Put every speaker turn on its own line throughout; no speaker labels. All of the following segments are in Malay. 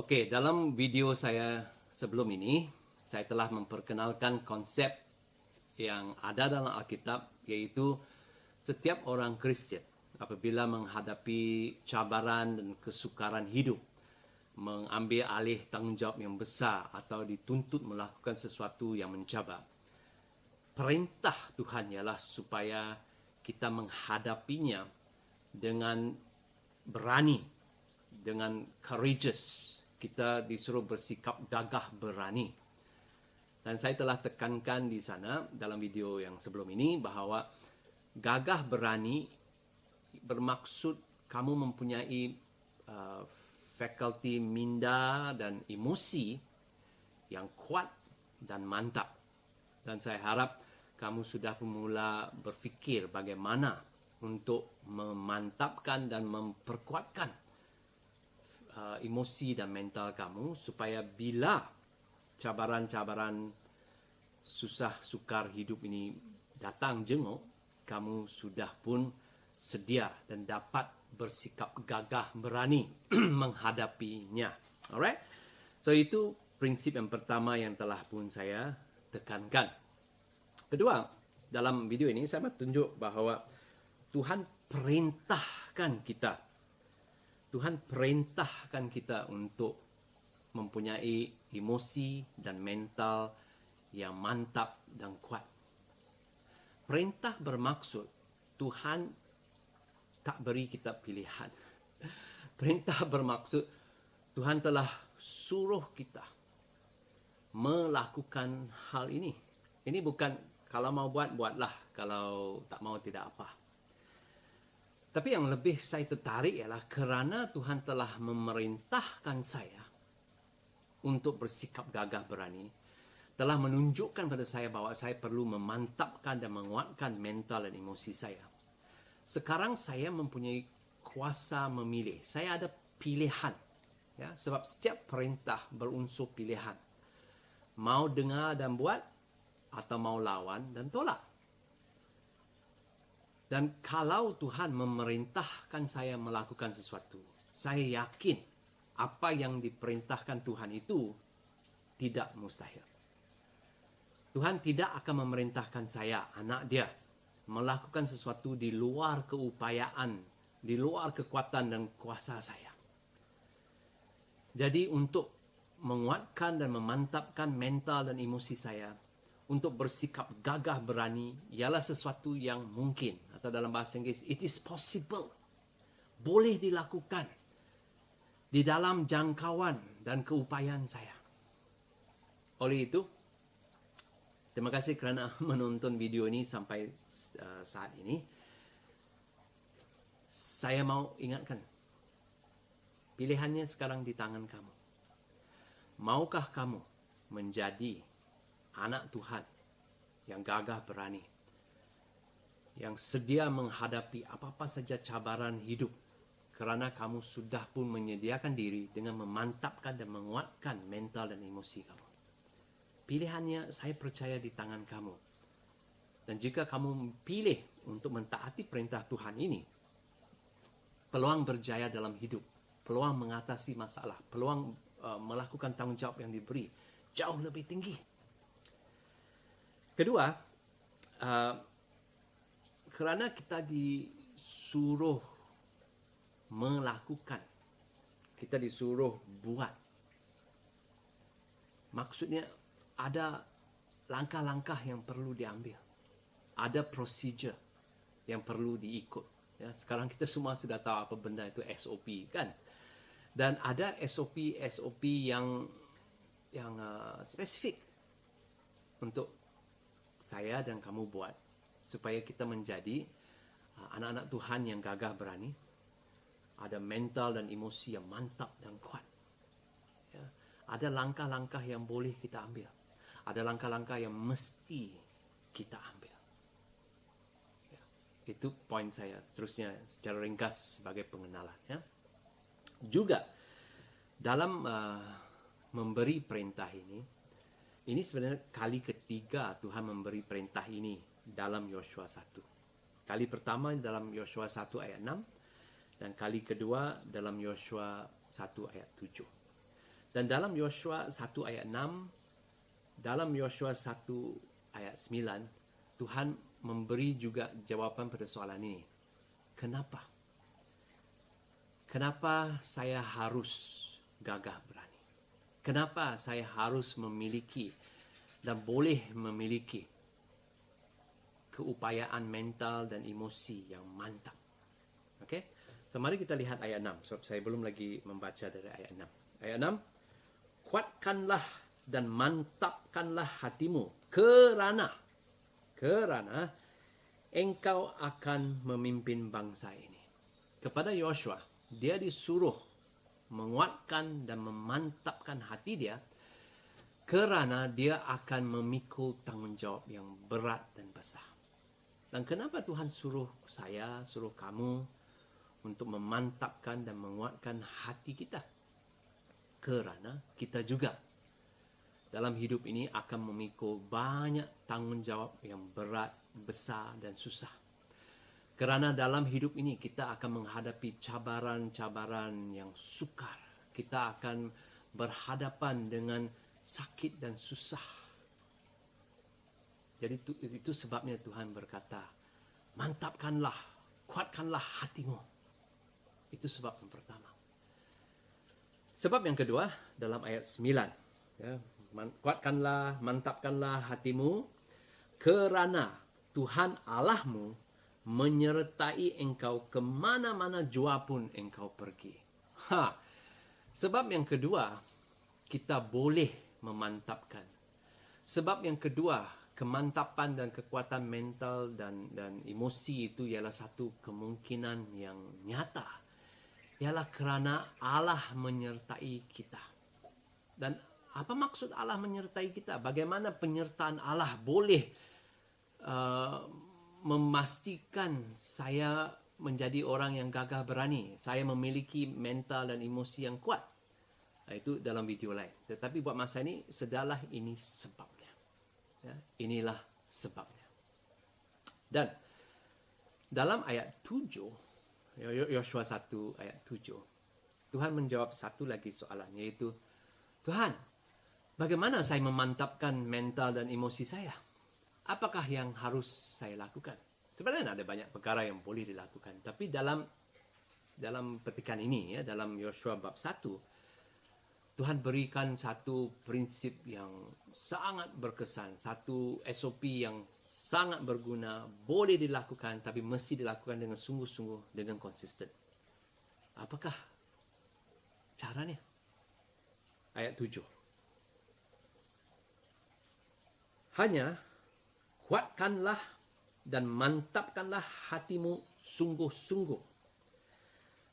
Oke, dalam video saya sebelum ini, saya telah memperkenalkan konsep yang ada dalam Alkitab, yaitu setiap orang Kristen apabila menghadapi cabaran dan kesukaran hidup, mengambil alih tanggungjawab yang besar atau dituntut melakukan sesuatu yang mencabar. Perintah Tuhan ialah supaya kita menghadapinya dengan berani, dengan courageous. Kita disuruh bersikap gagah berani. Dan saya telah tekankan di sana dalam video yang sebelum ini bahawa gagah berani bermaksud kamu mempunyai faculty minda dan emosi yang kuat dan mantap. Dan saya harap kamu sudah mula berfikir bagaimana untuk memantapkan dan memperkuatkan emosi dan mental kamu supaya bila cabaran-cabaran susah sukar hidup ini datang jenguk, kamu sudah pun sedia dan dapat bersikap gagah berani menghadapinya. Alright? So itu prinsip yang pertama yang telah pun saya tekankan. Kedua, dalam video ini saya mau tunjuk bahawa Tuhan perintahkan kita. Tuhan perintahkan kita untuk mempunyai emosi dan mental yang mantap dan kuat. Perintah bermaksud Tuhan tak beri kita pilihan. Perintah bermaksud Tuhan telah suruh kita melakukan hal ini. Ini bukan kalau mau buat, buatlah. Kalau tak mau, tidak apa. Tapi yang lebih saya tertarik ialah kerana Tuhan telah memerintahkan saya untuk bersikap gagah berani, telah menunjukkan pada saya bahawa saya perlu memantapkan dan menguatkan mental dan emosi saya. Sekarang saya mempunyai kuasa memilih. Saya ada pilihan. Ya, sebab setiap perintah berunsur pilihan. Mau dengar dan buat atau mau lawan dan tolak. Dan kalau Tuhan memerintahkan saya melakukan sesuatu, saya yakin apa yang diperintahkan Tuhan itu tidak mustahil. Tuhan tidak akan memerintahkan saya, anak dia, melakukan sesuatu di luar keupayaan, di luar kekuatan dan kuasa saya. Jadi untuk menguatkan dan memantapkan mental dan emosi saya, untuk bersikap gagah berani ialah sesuatu yang mungkin, atau dalam bahasa Inggeris, it is possible. Boleh dilakukan di dalam jangkauan dan keupayaan saya. Oleh itu, terima kasih kerana menonton video ini sampai saat ini. Saya mau ingatkan, pilihannya sekarang di tangan kamu. Maukah kamu menjadi anak Tuhan yang gagah berani, yang sedia menghadapi apa-apa saja cabaran hidup, kerana kamu sudah pun menyediakan diri dengan memantapkan dan menguatkan mental dan emosi kamu. Pilihannya saya percaya di tangan kamu. Dan jika kamu pilih untuk mentaati perintah Tuhan ini, peluang berjaya dalam hidup, peluang mengatasi masalah, peluang melakukan tanggungjawab yang diberi jauh lebih tinggi. Kedua, kerana kita disuruh melakukan, kita disuruh buat. Maksudnya ada langkah-langkah yang perlu diambil. Ada prosedur yang perlu diikut. Ya, sekarang kita semua sudah tahu apa benda itu SOP, kan? Dan ada SOP yang spesifik untuk saya dan kamu buat supaya kita menjadi anak-anak Tuhan yang gagah berani, ada mental dan emosi yang mantap dan kuat. Ya, ada langkah-langkah yang boleh kita ambil, ada langkah-langkah yang mesti kita ambil. Ya, itu poin saya. Seterusnya secara ringkas sebagai pengenalan. Ya. Juga dalam memberi perintah ini sebenarnya kali ketiga Tuhan memberi perintah ini dalam Yosua 1. Kali pertama dalam Yosua 1 ayat 6 dan kali kedua dalam Yosua 1 ayat 7. Dan dalam Yosua 1 ayat 6, dalam Yosua 1 ayat 9, Tuhan memberi juga jawapan pada soalan ini. Kenapa? Kenapa saya harus gagah berani? Kenapa saya harus memiliki dan boleh memiliki keupayaan mental dan emosi yang mantap? Okey? So, mari kita lihat ayat 6. Sebab saya belum lagi membaca dari ayat 6. Ayat 6. Kuatkanlah dan mantapkanlah hatimu kerana engkau akan memimpin bangsa ini. Kepada Yosua, dia disuruh menguatkan dan memantapkan hati dia kerana dia akan memikul tanggungjawab yang berat dan besar. Dan kenapa Tuhan suruh saya, suruh kamu untuk memantapkan dan menguatkan hati kita? Kerana kita juga dalam hidup ini akan memikul banyak tanggungjawab yang berat, besar dan susah. Kerana dalam hidup ini kita akan menghadapi cabaran-cabaran yang sukar. Kita akan berhadapan dengan sakit dan susah. Jadi itu sebabnya Tuhan berkata, mantapkanlah, kuatkanlah hatimu. Itu sebab yang pertama. Sebab yang kedua dalam ayat 9. Ya, kuatkanlah, mantapkanlah hatimu kerana Tuhan Allahmu menyertai engkau ke mana-mana jua pun engkau pergi. Sebab yang kedua, kita boleh memantapkan. Sebab yang kedua, kemantapan dan kekuatan mental dan emosi itu ialah satu kemungkinan yang nyata. Ialah kerana Allah menyertai kita. Dan apa maksud Allah menyertai kita? Bagaimana penyertaan Allah boleh memastikan saya menjadi orang yang gagah berani, saya memiliki mental dan emosi yang kuat? Itu dalam video lain. Tetapi buat masa ini, sedarlah ini sebabnya. Ya, inilah sebabnya. Dan dalam ayat 7, Yosua 1 ayat 7, Tuhan menjawab satu lagi soalan, yaitu, Tuhan, bagaimana saya memantapkan mental dan emosi saya? Apakah yang harus saya lakukan? Sebenarnya ada banyak perkara yang boleh dilakukan. Tapi dalam petikan ini, ya, dalam Yosua bab 1, Tuhan berikan satu prinsip yang sangat berkesan. Satu SOP yang sangat berguna. Boleh dilakukan, tapi mesti dilakukan dengan sungguh-sungguh, dengan konsisten. Apakah caranya? Ayat 7. Hanya kuatkanlah dan mantapkanlah hatimu sungguh-sungguh.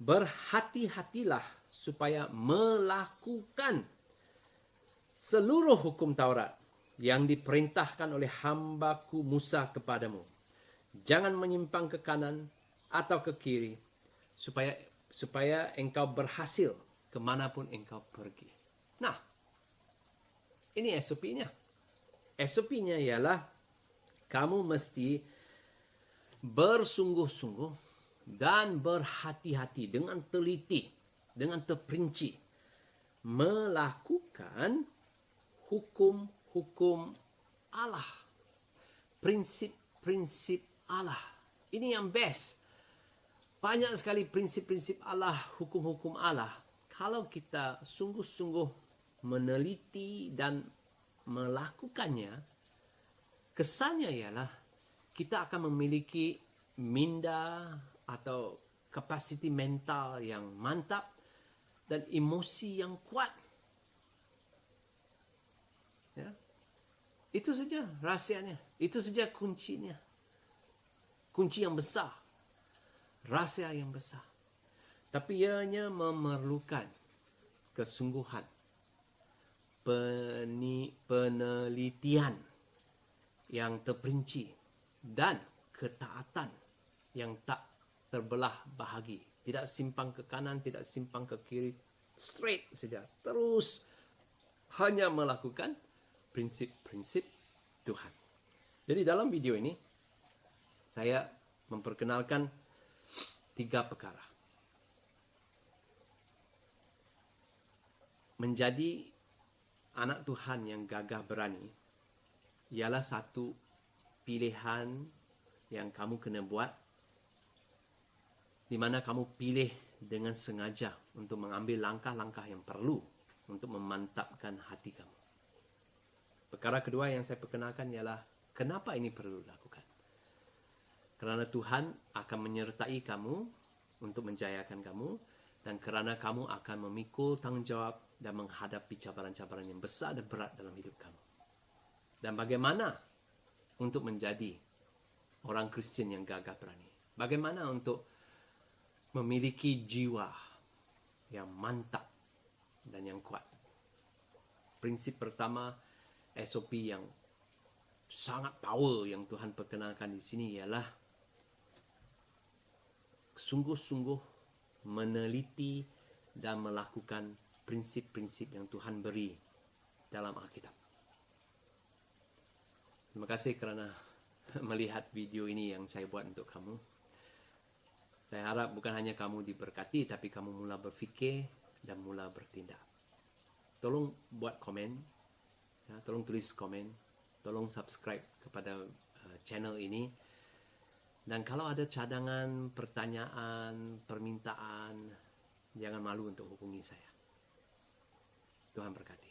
Berhati-hatilah supaya melakukan seluruh hukum Taurat yang diperintahkan oleh hambaku Musa kepadamu. Jangan menyimpang ke kanan atau ke kiri, supaya engkau berhasil kemanapun engkau pergi. Nah, ini SOP-nya. SOP-nya ialah kamu mesti bersungguh-sungguh dan berhati-hati dengan teliti, dengan terperinci melakukan hukum-hukum Allah, prinsip-prinsip Allah. Ini yang best. Banyak sekali prinsip-prinsip Allah, hukum-hukum Allah. Kalau kita sungguh-sungguh meneliti dan melakukannya, kesannya ialah kita akan memiliki minda atau kapasiti mental yang mantap dan emosi yang kuat. Ya. Itu saja rahsianya. Itu saja kuncinya. Kunci yang besar. Rahsia yang besar. Tapi ianya memerlukan kesungguhan, penelitian yang terperinci dan ketaatan yang tak terbelah bahagi. Tidak simpang ke kanan, tidak simpang ke kiri. Straight saja. Terus hanya melakukan prinsip-prinsip Tuhan. Jadi dalam video ini saya memperkenalkan 3 perkara. menjadi anak Tuhan yang gagah berani ialah satu pilihan yang kamu kena buat, di mana kamu pilih dengan sengaja untuk mengambil langkah-langkah yang perlu untuk memantapkan hati kamu. Perkara kedua yang saya perkenalkan ialah kenapa ini perlu dilakukan. Kerana Tuhan akan menyertai kamu untuk menjayakan kamu, dan kerana kamu akan memikul tanggungjawab dan menghadapi cabaran-cabaran yang besar dan berat dalam hidup kamu. Dan bagaimana untuk menjadi orang Kristian yang gagah berani? Bagaimana untuk memiliki jiwa yang mantap dan yang kuat? Prinsip pertama, SOP yang sangat power yang Tuhan perkenalkan di sini ialah sungguh-sungguh meneliti dan melakukan prinsip-prinsip yang Tuhan beri dalam Alkitab. Terima kasih kerana melihat video ini yang saya buat untuk kamu. Saya harap bukan hanya kamu diberkati, tapi kamu mula berfikir dan mula bertindak. Tolong buat komen, ya, tolong tulis komen, tolong subscribe kepada channel ini. Dan kalau ada cadangan, pertanyaan, permintaan, jangan malu untuk hubungi saya. Tuhan berkati.